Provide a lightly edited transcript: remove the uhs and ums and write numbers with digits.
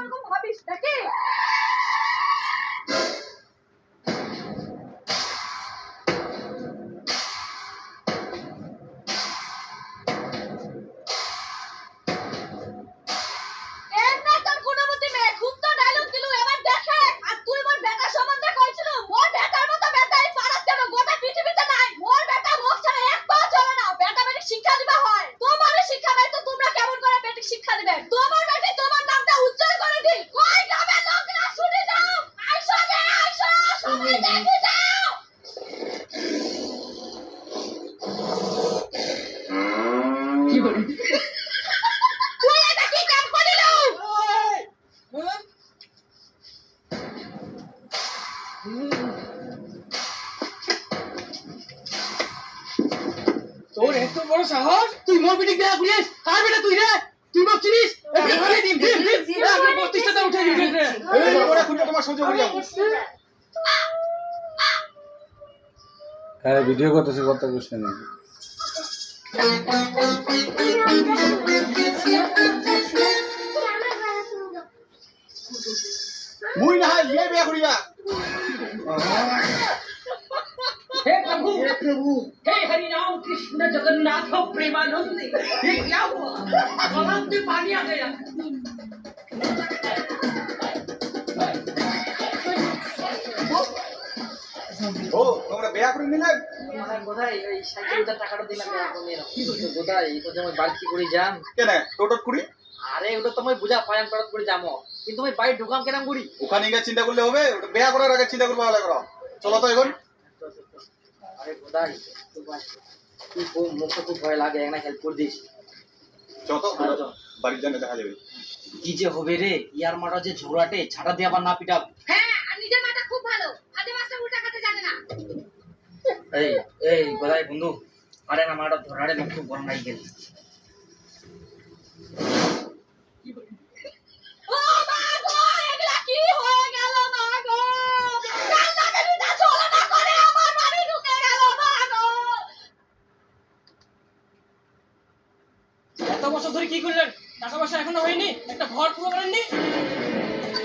ওরকম ভাবিস নাকি? তোর এত বড় সাহস, তুই মোর বিটিক দেয়া করিস? কার বেটা তুই রে? তুই মোক চিনিস? এখানে ডিম আমি 32 টাকা উঠে দিবি রে। এই ওরা খুঁজে তোমার সহ্য করি যাবো। হ্যাঁ ভিডিও করতেছি, কথা কইছেন না। মুই না বিয়ে বিয়ে করিয়া। हे प्रभु हे हरि राम कृष्ण जगन्नाथ प्रेमानंद ये क्या हुआ गलाव में पानी आ गया ও তোমরা বিয়ে করে নিলে? মানে বোধহয় ওই 60,000 টাকাটা দিলাম এখন এরকম কি করতে বোধহয় এটা যে আমি বাড়ি করে যাম। কেন টোটট করি? আরে ওটা তো আমি বুঝা পায়ান পারত করে যামো, কিন্তু আমি বাড়ি ঢুকাম কেরাম করি? ওখানে গিয়ে চিন্তা করলে হবে? ওটা বিয়ে করার আগে চিন্তা করবো ভালো করো। চলো তো এখন। আরে বোধহয় তুই খুব মুখে খুব ভয় লাগে, একটা হেল্প করে দিস। যত বাড়ির জন্য দেখা যাবে কি যে হবে রে, ইয়ার মারা যে ঝোড়াটে ছাটা দিয়ে আবার না পিটাব। হ্যাঁ, আর নিজের মাটা খুব ভালো, হাতে মাছটা উল্টা খেতে জানে না। এই এই বোধহয় বন্ধু, আরে না মারা ধরাড়ে মুখ খুব গরম লাগি গেল। ও মা গো, এগুলা কি হয়ে গেল মা গো? কান্না কাটিটা চলে না করে আমার বাড়ি ঢুকে গেল মা গো। এত বছর ধরে কি করলেন? টাকা পয়সা এখনো হয়নি, একটা ঘর পুরো করেননি।